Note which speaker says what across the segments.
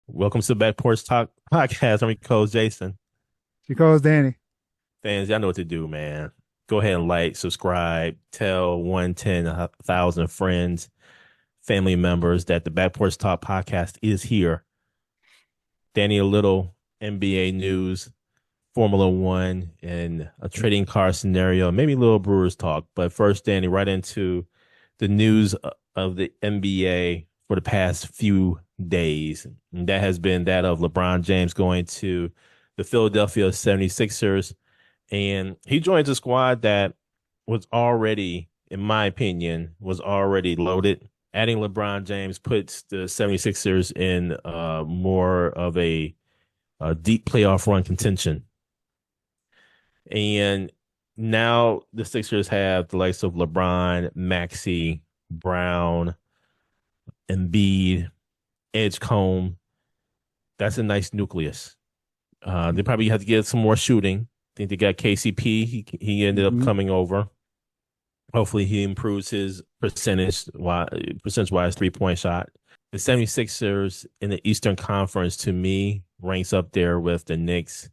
Speaker 1: Welcome to the Back Porch Talk podcast. I'm your co-host, Jason.
Speaker 2: She calls Danny.
Speaker 1: Fans, y'all know what to do, man. Go ahead and like, subscribe, tell 110,000 friends, family members that the Back Porch Talk podcast is here. Danny, a little NBA news, Formula One, and a trading car scenario, maybe a little Brewers talk. But first, Danny, right into the news of the NBA for the past few days. And that has been that of LeBron James going to the Philadelphia 76ers. And he joins a squad that was already, in my opinion, was already loaded. Adding LeBron James puts the 76ers in more of a deep playoff run contention. And now the Sixers have the likes of LeBron, Maxey, Brown, Embiid, Edgecombe. That's a nice nucleus. They probably have to get some more shooting. I think they got KCP. He ended up coming over. Hopefully he improves his percentage-wise 3-point shot. The 76ers in the Eastern Conference, to me, ranks up there with the Knicks.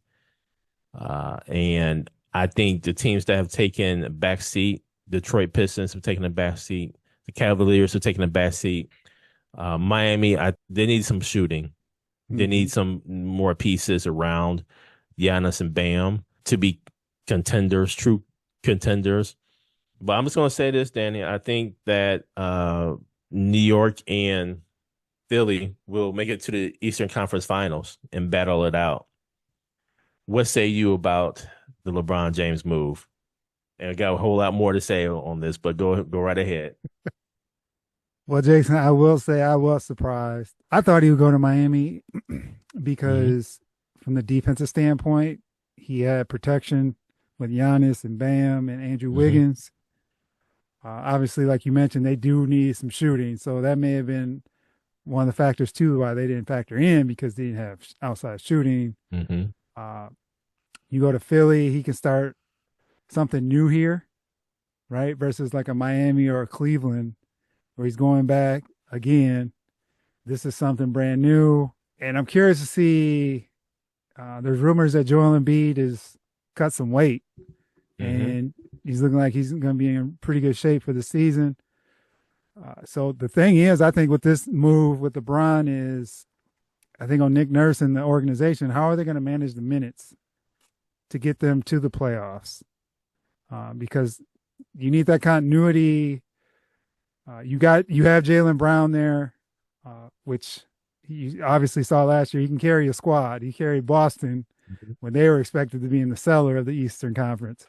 Speaker 1: And I think the teams that have taken a back seat, Detroit Pistons have taken a back seat. The Cavaliers have taken a back seat. Miami, they need some shooting. They need some more pieces around Giannis and Bam to be contenders, true contenders. But I'm just going to say this, Danny. I think that New York and Philly will make it to the Eastern Conference Finals and battle it out. What say you about the LeBron James move? And I got a whole lot more to say on this, but go right ahead.
Speaker 2: Well, Jason, I will say I was surprised. I thought he would go to Miami because, from the defensive standpoint, he had protection with Giannis and Bam and Andrew Wiggins. Obviously, like you mentioned, they do need some shooting. So that may have been one of the factors, too, why they didn't factor in because they didn't have outside shooting. You go to Philly, he can start something new here, right? Versus like a Miami or a Cleveland where he's going back again. This is something brand new. And I'm curious to see, there's rumors that Joel Embiid has cut some weight and he's looking like he's going to be in pretty good shape for the season. So the thing is, I think with this move with LeBron is, I think on Nick Nurse and the organization, how are they going to manage the minutes to get them to the playoffs? Because you need that continuity. You have Jaylen Brown there, which you obviously saw last year. He can carry a squad. He carried Boston when they were expected to be in the cellar of the Eastern Conference.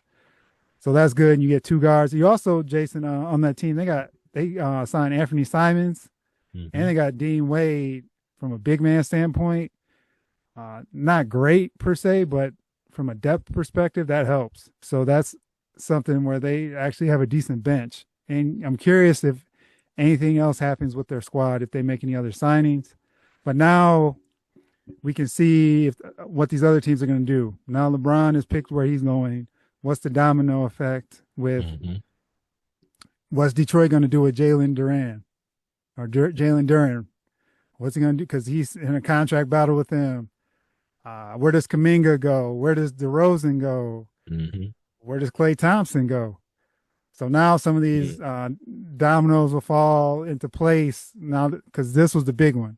Speaker 2: So that's good. And you get two guards. You also, Jason, on that team, they signed Anthony Simons and they got Dean Wade from a big man standpoint. Not great per se, but from a depth perspective, that helps. So that's something where they actually have a decent bench. And I'm curious if anything else happens with their squad, if they make any other signings. But now we can see what these other teams are going to do. Now LeBron has picked where he's going. What's the domino effect with what's Detroit going to do with Jalen Duran or Jalen Duran? What's he going to do? Because he's in a contract battle with them. Where does Kuminga go? Where does DeRozan go? Where does Klay Thompson go? So now some of these dominoes will fall into place now because this was the big one.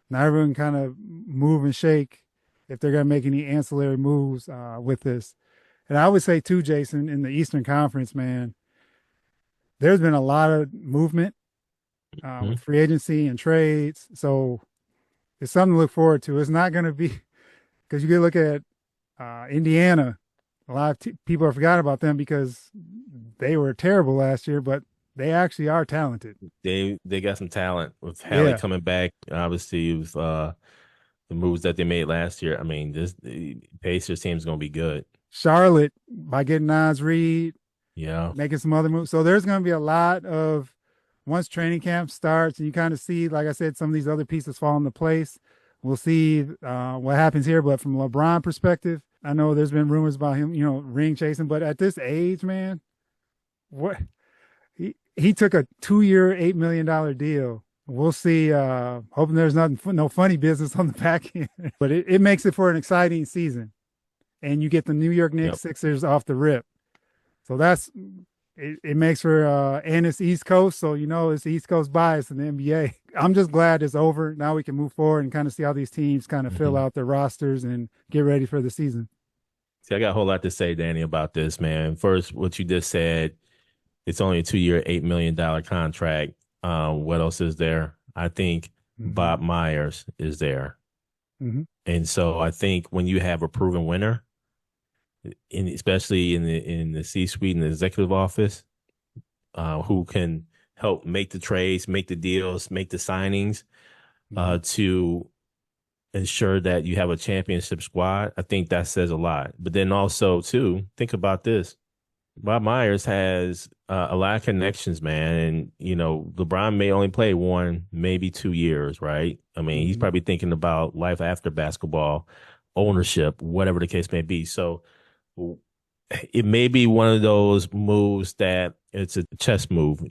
Speaker 2: Now everyone kind of move and shake if they're going to make any ancillary moves with this. And I would say too, Jason, in the Eastern Conference, man, there's been a lot of movement with free agency and trades. So it's something to look forward to. It's not going to be because you can look at Indiana. A lot of people have forgotten about them because they were terrible last year, but they actually are talented.
Speaker 1: They got some talent with Hallie coming back. Obviously, with the moves that they made last year. I mean, the Pacers team is going to be good.
Speaker 2: Charlotte, by getting Nas Reed,
Speaker 1: making
Speaker 2: some other moves. So there's going to be a lot of, once training camp starts and you kind of see, like I said, some of these other pieces fall into place. We'll see what happens here. But from LeBron perspective, I know there's been rumors about him, ring chasing. But at this age, man, what he took a 2-year, $8 million deal We'll see. Hoping there's no funny business on the back end, but it makes it for an exciting season. And you get the New York
Speaker 1: Yep.
Speaker 2: Knicks Sixers off the rip. So it makes for and it's East Coast, so it's East Coast bias in the NBA. I'm just glad it's over. Now we can move forward and kind of see how these teams kind of fill
Speaker 1: Hmm.
Speaker 2: out their rosters and get ready for the season.
Speaker 1: See, I got a whole lot to say, Danny, about this, man. First, what you just said, it's only a 2-year, $8 million contract. What else is there? I think
Speaker 2: Mm-hmm.
Speaker 1: Bob Myers is there.
Speaker 2: Mm-hmm.
Speaker 1: And so I think when you have a proven winner, especially in the C-suite and the executive office, who can help make the trades, make the deals, make the signings,
Speaker 2: Mm-hmm.
Speaker 1: to ensure that you have a championship squad, I think that says a lot. But then also, too, think about this. Bob Myers has a lot of connections, man. And, LeBron may only play 1, maybe 2 years, right? I mean, he's
Speaker 2: Mm-hmm.
Speaker 1: probably thinking about life after basketball, ownership, whatever the case may be. So it may be one of those moves that it's a chess move.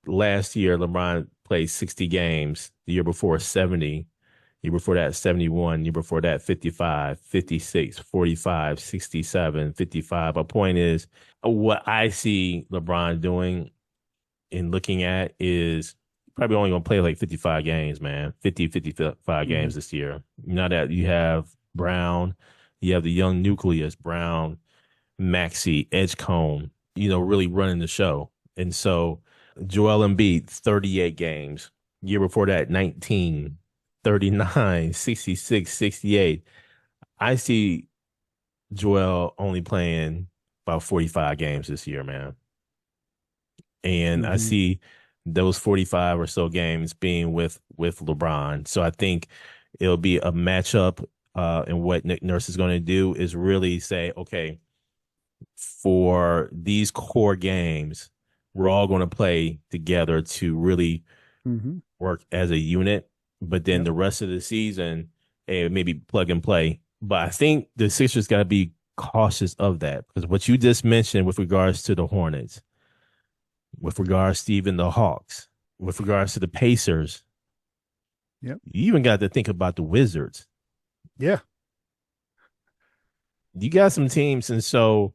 Speaker 1: Last year, LeBron played 60 games, the year before 70, year before that 71, year before that 55, 56, 45, 67, 55. My point is, what I see LeBron doing and looking at is probably only going to play like 55 games, man. 50, 55
Speaker 2: Mm-hmm.
Speaker 1: games this year. Now that you have Brown, you have the young nucleus, Brown, Maxey, Edgecombe, really running the show. And so Joel Embiid, 38 games. Year before that, 19, 39, 66, 68. I see Joel only playing about 45 games this year, man. And I
Speaker 2: Mm-hmm.
Speaker 1: see those 45 or so games being with LeBron. So I think it'll be a matchup. And what Nick Nurse is going to do is really say, okay, for these core games, we're all going to play together to really
Speaker 2: Mm-hmm.
Speaker 1: work as a unit. But then
Speaker 2: Yep.
Speaker 1: the rest of the season, maybe plug and play. But I think the Sixers got to be cautious of that because what you just mentioned with regards to the Hornets, with regards to even the Hawks, with regards to the Pacers,
Speaker 2: Yep.
Speaker 1: you even got to think about the Wizards.
Speaker 2: Yeah.
Speaker 1: You got some teams, and so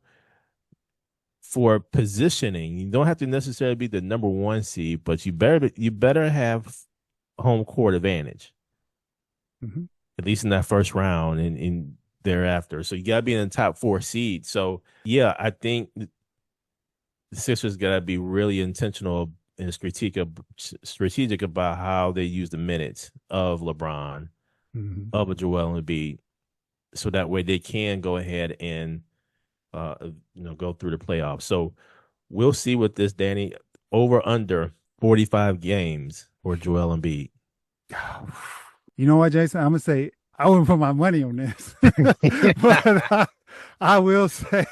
Speaker 1: for positioning, you don't have to necessarily be the number one seed, but you better have home court advantage,
Speaker 2: Mm-hmm.
Speaker 1: at least in that first round and thereafter. So you gotta be in the top 4 seed. So yeah, I think the Sixers gotta be really intentional and strategic about how they use the minutes of LeBron,
Speaker 2: Mm-hmm.
Speaker 1: of a Joel Embiid, so that way they can go ahead and uh go through the playoffs. So we'll see with this, Danny. Over under 45 games for Joel Embiid.
Speaker 2: You know what, Jason? I'm gonna say I wouldn't put my money on this, but I will say,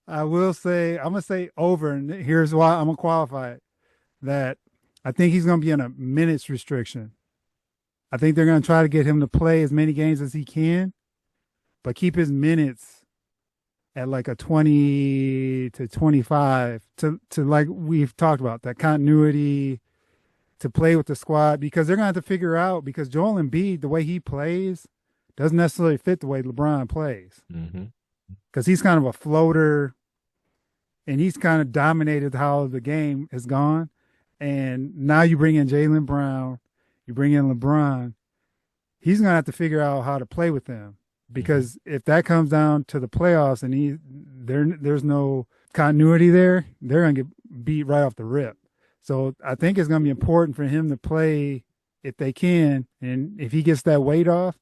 Speaker 2: I'm gonna say over, and here's why I'm gonna qualify it. That I think he's gonna be on a minutes restriction. I think they're gonna try to get him to play as many games as he can, but keep his minutes at like a 20 to 25 to like we've talked about that continuity to play with the squad because they're gonna have to figure out because Joel Embiid, the way he plays, doesn't necessarily fit the way LeBron plays.
Speaker 1: Mm-hmm.
Speaker 2: Because he's kind of a floater and he's kind of dominated how the game has gone. And now you bring in Jaylen Brown, you bring in LeBron, he's gonna have to figure out how to play with them.
Speaker 1: Mm-hmm.
Speaker 2: Because if that comes down to the playoffs and there's no continuity there, they're gonna get beat right off the rip. So I think it's going to be important for him to play if they can, and if he gets that weight off,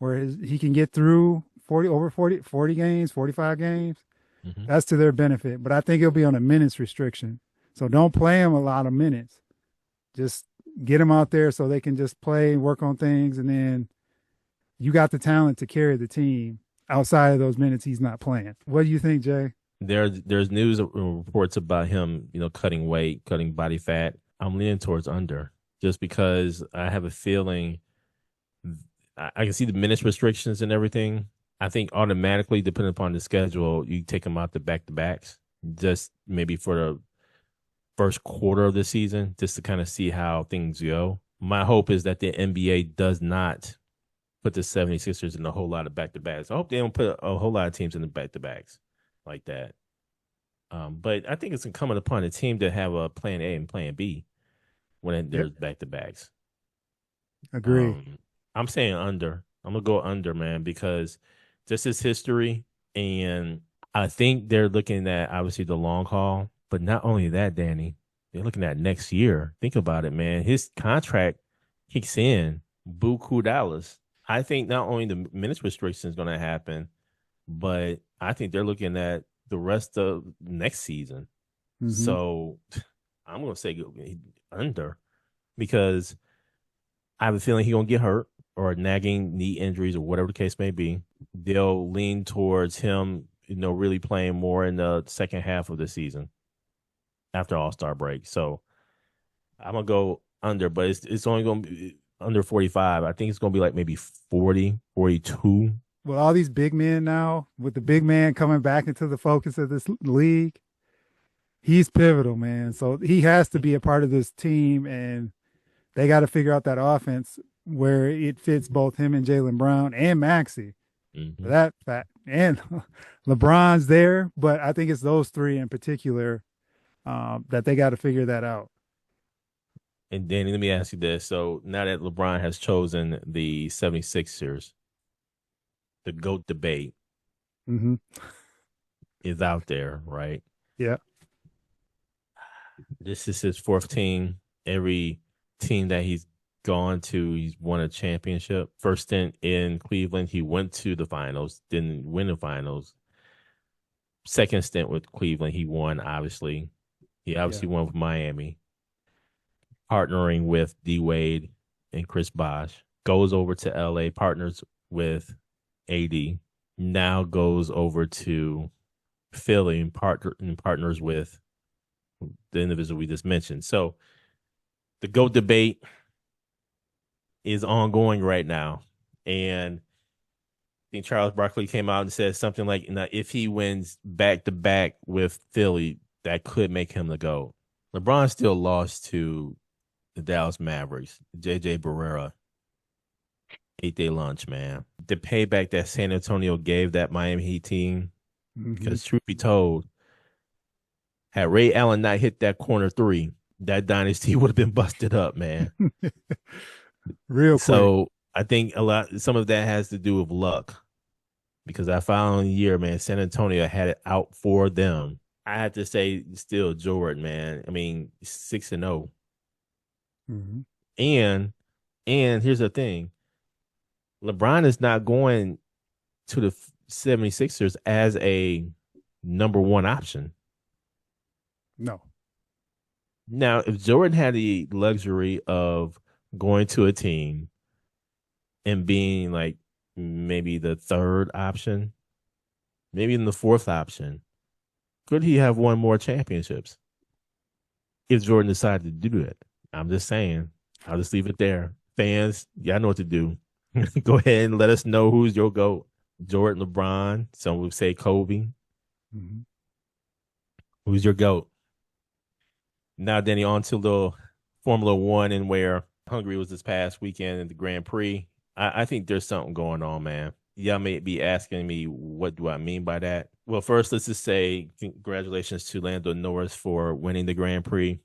Speaker 2: where he can get through 40 games, 45 games,
Speaker 1: Mm-hmm.
Speaker 2: that's to their benefit. But I think he'll be on a minutes restriction. So don't play him a lot of minutes. Just get him out there so they can just play and work on things, and then you got the talent to carry the team outside of those minutes he's not playing. What do you think, Jay?
Speaker 1: There's news reports about him, cutting weight, cutting body fat. I'm leaning towards under just because I have a feeling I can see the minutes restrictions and everything. I think automatically, depending upon the schedule, you take him out the back to backs, just maybe for first quarter of the season just to kind of see how things go. My hope is that the NBA does not put the 76ers in a whole lot of back-to-backs. I hope they don't put a whole lot of teams in the back-to-backs like that. But I think it's incumbent upon the team to have a plan A and plan B when
Speaker 2: Yep.
Speaker 1: there's back-to-backs.
Speaker 2: Agree.
Speaker 1: I'm saying under. I'm going to go under, man, because this is history. And I think they're looking at, obviously, the long haul. But not only that, Danny, they're looking at next year. Think about it, man. His contract kicks in. Buku Dallas. I think not only the minutes restriction is going to happen, but I think they're looking at the rest of next season.
Speaker 2: Mm-hmm.
Speaker 1: So I'm going to say under because I have a feeling he's going to get hurt or nagging knee injuries or whatever the case may be. They'll lean towards him, really playing more in the second half of the season after All-Star break. So I'm going to go under, but it's only going to be under 45. I think it's going to be like maybe 40, 42.
Speaker 2: Well, all these big men now, with the big man coming back into the focus of this league, he's pivotal, man. So he has to be a part of this team, and they got to figure out that offense where it fits both him and Jaylen Brown and Maxey.
Speaker 1: Mm-hmm.
Speaker 2: That fact, and LeBron's there, but I think it's those three in particular that they got to figure that out.
Speaker 1: And Danny, let me ask you this. So now that LeBron has chosen the 76ers, the GOAT debate
Speaker 2: Mm-hmm.
Speaker 1: is out there, right?
Speaker 2: Yeah.
Speaker 1: This is his fourth team. Every team that he's gone to, he's won a championship. First stint in Cleveland, he went to the finals, didn't win the finals. Second stint with Cleveland, he won, obviously. He obviously won with Miami, partnering with D Wade and Chris Bosh. Goes over to LA, partners with AD. Now goes over to Philly and partners with the individual we just mentioned. So the GOAT debate is ongoing right now. And I think Charles Barkley came out and said something like, if he wins back-to-back with Philly, that could make him the GOAT. LeBron still lost to the Dallas Mavericks. JJ Barrera, 8-day lunch, man. The payback that San Antonio gave that Miami Heat team, because truth be told, had Ray Allen not hit that corner three, that dynasty would have been busted up, man.
Speaker 2: Real quick.
Speaker 1: So I think some of that has to do with luck, because that following year, man, San Antonio had it out for them. I have to say, still Jordan, man. I mean, 6-0.
Speaker 2: Mm-hmm.
Speaker 1: And here's the thing. LeBron is not going to the 76ers as a number one option.
Speaker 2: No.
Speaker 1: Now, if Jordan had the luxury of going to a team and being like maybe the third option, maybe in the fourth option, could he have won more championships if Jordan decided to do it? I'm just saying. I'll just leave it there. Fans, y'all know what to do. Go ahead and let us know who's your GOAT. Jordan, LeBron, some would say Kobe.
Speaker 2: Mm-hmm.
Speaker 1: Who's your GOAT? Now, Danny, on to the Formula One, and where Hungary was this past weekend in the Grand Prix. I think there's something going on, man. Y'all may be asking me, what do I mean by that? Well, first, let's just say congratulations to Lando Norris for winning the Grand Prix.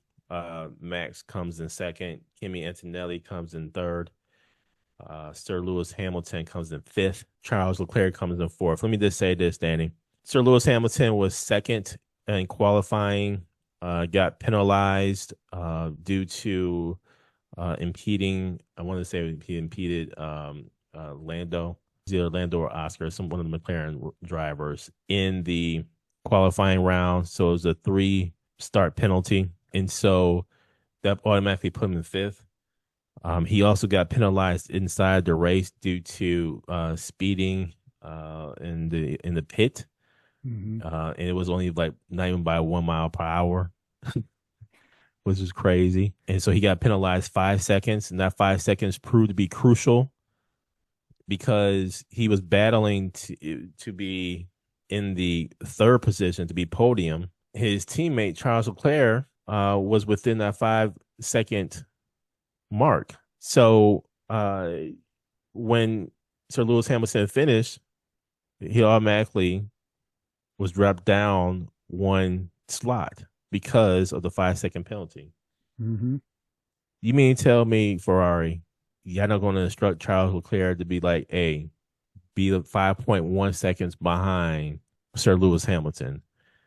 Speaker 1: Max comes in second. Kimi Antonelli comes in third. Sir Lewis Hamilton comes in fifth. Charles Leclerc comes in fourth. Let me just say this, Danny. Sir Lewis Hamilton was second in qualifying, got penalized due to impeding. I want to say he impeded Lando. Either Lando or Oscar, one of the McLaren drivers, in the qualifying round. So it was a 3-start penalty. And so that automatically put him in fifth. He also got penalized inside the race due to speeding in the pit.
Speaker 2: Mm-hmm.
Speaker 1: And it was only like not even by 1 mile per hour, which is crazy. And so he got penalized 5 seconds, and that 5 seconds proved to be crucial because he was battling to be in the third position, to be podium. His teammate, Charles Leclerc, was within that 5 second mark. So when Sir Lewis Hamilton finished, he automatically was dropped down one slot because of the 5 second penalty.
Speaker 2: Mm-hmm.
Speaker 1: You mean to tell me, Ferrari, y'all not going to instruct Charles Leclerc to be like, hey, be 5.1 seconds behind Sir Lewis Hamilton,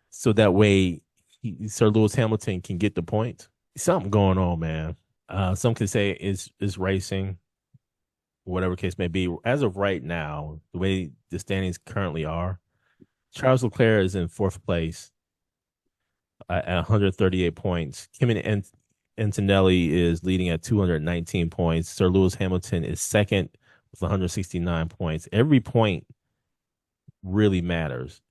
Speaker 1: so that way Sir Lewis Hamilton can get the point? Something going on, man. Some could say is racing, whatever case may be. As of right now, the way the standings currently are, Charles Leclerc is in fourth place at 138 points. Kimi Antonelli is leading at 219 points. Sir Lewis Hamilton is second with 169 points. Every point really matters.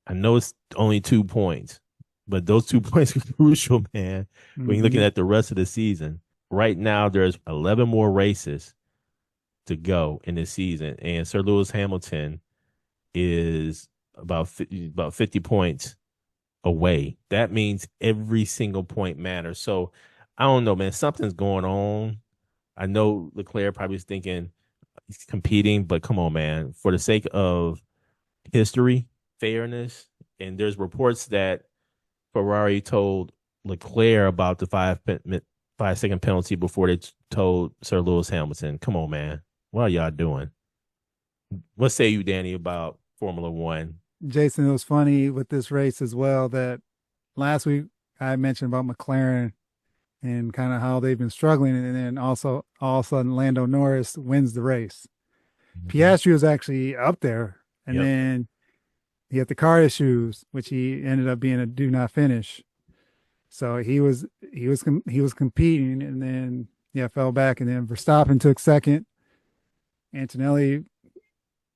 Speaker 1: I know it's only 2 points, but those 2 points are crucial, man. When you're looking at the rest of the season, right now there's 11 more races to go in this season, and Sir Lewis Hamilton is about 50 points away. That means every single point matters. So I don't know, man. Something's going on. I know Leclerc probably is thinking he's competing, but come on, man. For the sake of history, fairness, and there's reports that Ferrari told Leclerc about the 5 second penalty before they told Sir Lewis Hamilton. Come on, man. What are y'all doing? What say you, Danny, about Formula One?
Speaker 2: Jason, it was funny with this race as well that last week I mentioned about McLaren and kind of how they've been struggling, and then also all of a sudden Lando Norris wins the race.
Speaker 1: Mm-hmm.
Speaker 2: Piastri was actually up there, and
Speaker 1: Yep.
Speaker 2: then he had the car issues, which he ended up being a do not finish. So he was competing, and then fell back, and then Verstappen took second. Antonelli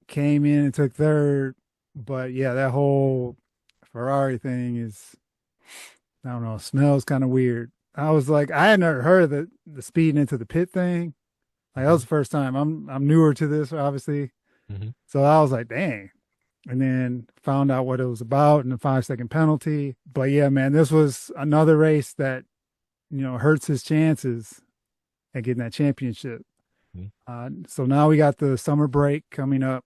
Speaker 2: came in and took third, but yeah, that whole Ferrari thing is, I don't know, smells kind of weird. I was like, I had never heard of the speeding into the pit thing. Like that was the first time. I'm newer to this, obviously.
Speaker 1: Mm-hmm.
Speaker 2: So I was like, dang. And then found out what it was about and the 5 second penalty. But yeah, man, this was another race that, hurts his chances at getting that championship. So now we got the summer break coming up.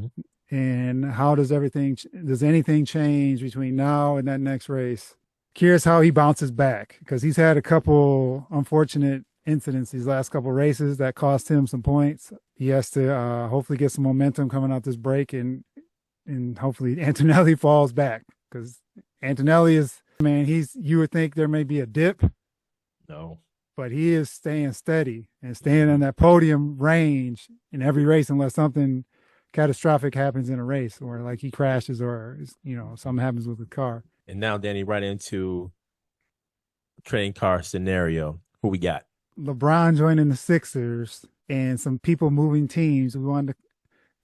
Speaker 1: Mm-hmm.
Speaker 2: And how does anything change between now and that next race? Curious how he bounces back, because he's had a couple unfortunate incidents these last couple races that cost him some points. He has to hopefully get some momentum coming out this break, and hopefully Antonelli falls back, because Antonelli is, man, you would think there may be a dip.
Speaker 1: No.
Speaker 2: But he is staying steady and staying in that podium range in every race, unless something catastrophic happens in a race, or like he crashes, or something happens with the car.
Speaker 1: And now, Danny, right into train car scenario. Who we got?
Speaker 2: LeBron joining the Sixers and some people moving teams. We wanted to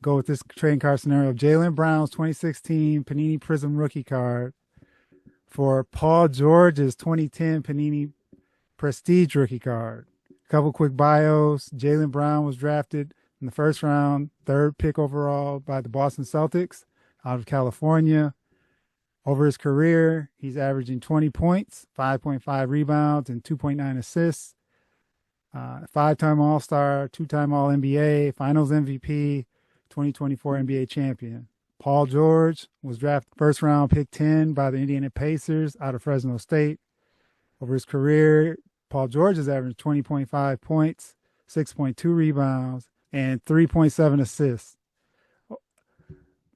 Speaker 2: go with this trading card scenario of Jaylen Brown's 2016 Panini Prism rookie card for Paul George's 2010 Panini Prestige rookie card. A couple quick bios. Jaylen Brown was drafted in the first round, third pick overall by the Boston Celtics out of California. Over his career, he's averaging 20 points, 5.5 rebounds, and 2.9 assists. Five-time All-Star, two-time All-NBA, Finals MVP, 2024 NBA champion. Paul George was drafted first round, pick 10 by the Indiana Pacers out of Fresno State. Over his career, Paul George has averaged 20.5 points, 6.2 rebounds, and 3.7 assists.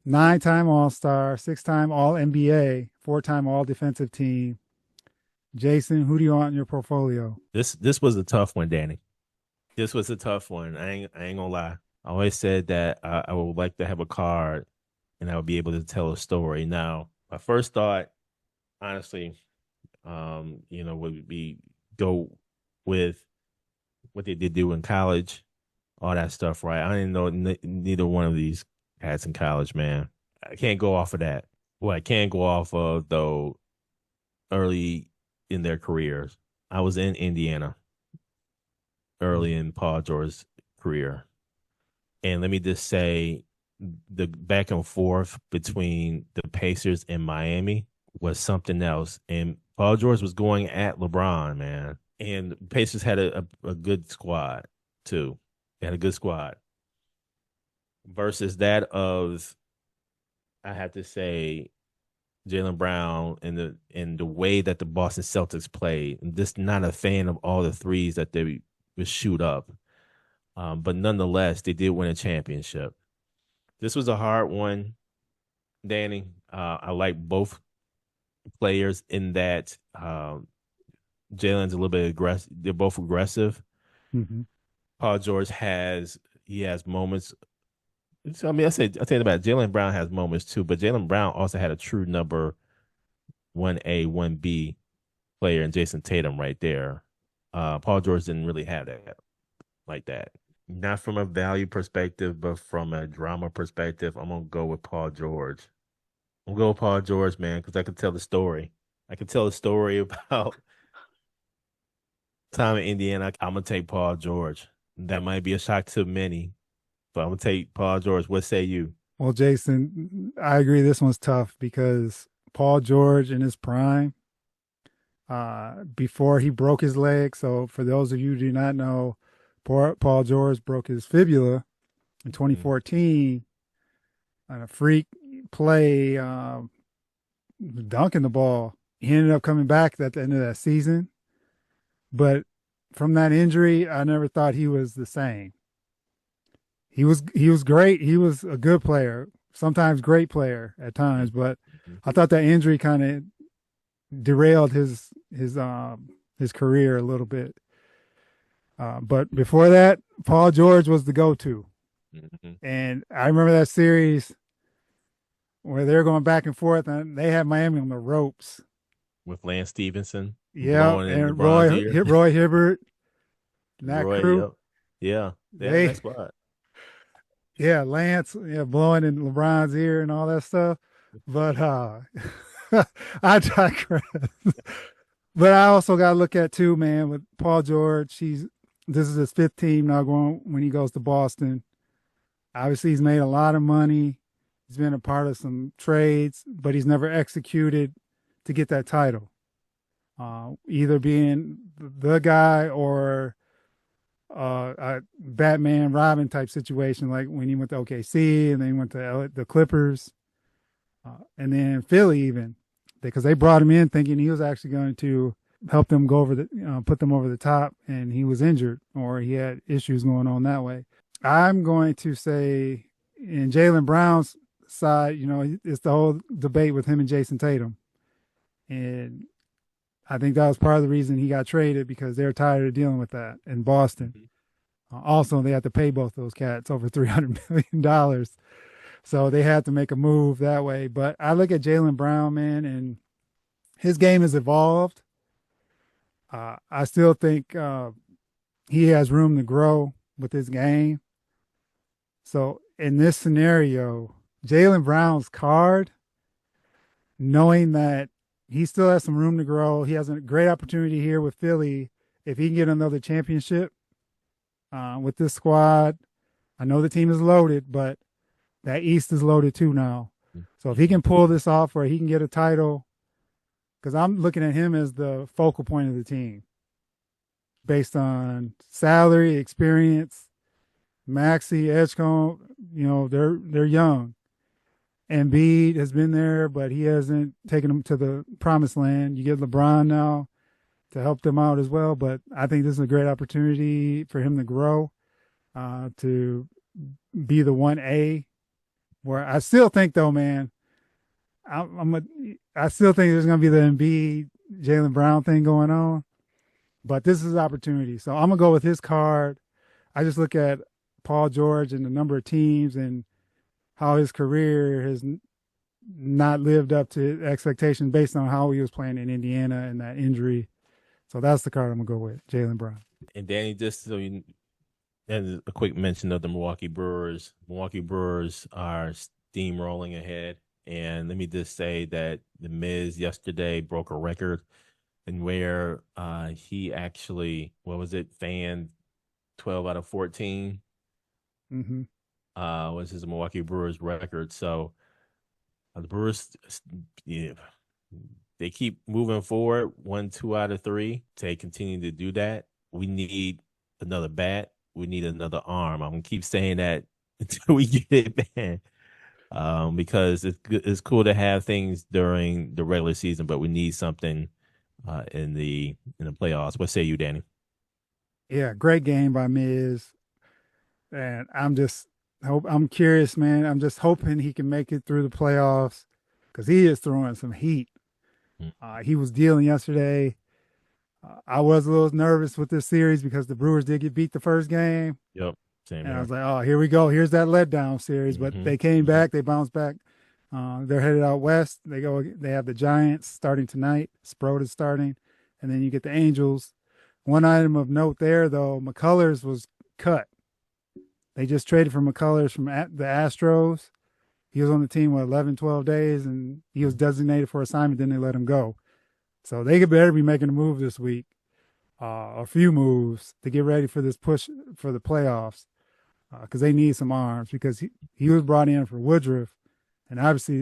Speaker 2: 9-time All-Star, 6-time All-NBA, 4-time All-Defensive Team. Jason, who do you want in your portfolio?
Speaker 1: This was a tough one, Danny. This was a tough one. I ain't gonna lie. I always said that I would like to have a card and I would be able to tell a story. Now, my first thought, honestly, would be go with what they did do in college, all that stuff, right? I didn't know neither one of these cats in college, man. I can't go off of that. What I can go off of, though, early in their careers, I was in Indiana early in Paul George's career. And let me just say, the back and forth between the Pacers and Miami was something else. And Paul George was going at LeBron, man. And Pacers had a good squad too. They had a good squad versus that of I have to say Jaylen Brown and the way that the Boston Celtics played. I'm just not a fan of all the threes that they would shoot up. But nonetheless, they did win a championship. This was a hard one, Danny. I like both players in that Jalen's a little bit aggressive. They're both aggressive.
Speaker 2: Mm-hmm.
Speaker 1: Paul George has moments. So, I mean, I tell you about Jaylen Brown has moments too, but Jaylen Brown also had a true number 1A, 1B player in Jason Tatum right there. Paul George didn't really have that like that. Not from a value perspective, but from a drama perspective, I'm gonna go with Paul George. I'm gonna go with Paul George, man, because I can tell the story. I can tell the story about time in Indiana. I'm gonna take Paul George. That might be a shock to many, but I'm gonna take Paul George. What say you?
Speaker 2: Well, Jason, I agree. This one's tough because Paul George in his prime, before he broke his leg. So, for those of you who do not know, Paul George broke his fibula in
Speaker 1: Mm-hmm.
Speaker 2: 2014 on a freak play, dunking the ball. He ended up coming back at the end of that season, but from that injury, I never thought he was the same. He was great. He was a good player, sometimes great player at times, but
Speaker 1: Mm-hmm.
Speaker 2: I thought that injury kind of derailed his career a little bit. But before that, Paul George was the go-to,
Speaker 1: Mm-hmm.
Speaker 2: and I remember that series where they were going back and forth, and they had Miami on the ropes.
Speaker 1: With Lance Stevenson
Speaker 2: Yeah,
Speaker 1: blowing in
Speaker 2: and
Speaker 1: LeBron's ear.
Speaker 2: Roy Hibbert, and that
Speaker 1: Roy,
Speaker 2: crew,
Speaker 1: yep. Yeah, they had a
Speaker 2: they
Speaker 1: nice spot.
Speaker 2: yeah, Lance, yeah, blowing in LeBron's ear and all that stuff. But I digress. But I also got to look at too, man, with Paul George. This is his fifth team now going when he goes to Boston. Obviously, he's made a lot of money. He's been a part of some trades, but he's never executed to get that title. Either being the guy or a Batman Robin type situation, like when he went to OKC and then he went to the Clippers, and then Philly even, because they brought him in thinking he was actually going to help them go over put them over the top, and he was injured or he had issues going on that way. I'm going to say in Jaylen Brown's side, it's the whole debate with him and Jason Tatum, and I think that was part of the reason he got traded because they're tired of dealing with that in Boston.
Speaker 1: Mhm.
Speaker 2: Also, they had to pay both those cats over $300 million, so they had to make a move that way. But I look at Jaylen Brown, man, and his game has evolved. I still think he has room to grow with his game. So in this scenario, Jaylen Brown's card, knowing that he still has some room to grow, he has a great opportunity here with Philly. If he can get another championship with this squad, I know the team is loaded, but that East is loaded too now. So if he can pull this off where he can get a title, because I'm looking at him as the focal point of the team based on salary, experience. Maxey, Edgecombe, they're young. Embiid has been there, but he hasn't taken them to the promised land. You get LeBron now to help them out as well, but I think this is a great opportunity for him to grow, to be the 1A. Where I still think, though, man, I still think there's going to be the Embiid, Jaylen Brown thing going on, but this is an opportunity. So I'm going to go with his card. I just look at Paul George and the number of teams and how his career has not lived up to expectations based on how he was playing in Indiana and that injury. So that's the card I'm gonna go with, Jaylen Brown.
Speaker 1: And Danny, just so you, and a quick mention of the Milwaukee Brewers. Milwaukee Brewers are steamrolling ahead. And let me just say that the Miz yesterday broke a record and where he actually, what was it, fanned 12 out of 14
Speaker 2: Mm-hmm.
Speaker 1: was his Milwaukee Brewers record. So the Brewers, yeah, they keep moving forward, 1, 2 out of 3. They continue to do that. We need another bat. We need another arm. I'm gonna keep saying that until we get it, man. Because it's cool to have things during the regular season, but we need something in the playoffs. What say you, Danny?
Speaker 2: Yeah, great game by Miz. And I'm curious, man. I'm just hoping he can make it through the playoffs because he is throwing some heat.
Speaker 1: Mm.
Speaker 2: He was dealing yesterday. I was a little nervous with this series because the Brewers did get beat the first game.
Speaker 1: Yep, same
Speaker 2: And I
Speaker 1: here.
Speaker 2: was like, oh, here we go. Here's that letdown series. But
Speaker 1: Hmm.
Speaker 2: they came
Speaker 1: Hmm.
Speaker 2: back. They bounced back. They're headed out west. They have the Giants starting tonight. Sproat is starting. And then you get the Angels. One item of note there, though, McCullers was cut. They just traded for McCullers from the Astros. He was on the team, 11, 12 days, and he was designated for assignment. Then they let him go. So they could better be making a move this week, a few moves to get ready for this push for the playoffs because they need some arms because he was brought in for Woodruff, and obviously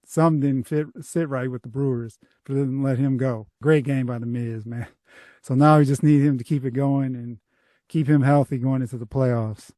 Speaker 2: some didn't sit right with the Brewers for them to let him go. Great game by the Miz, man. So now we just need him to keep it going and keep him healthy going into the playoffs.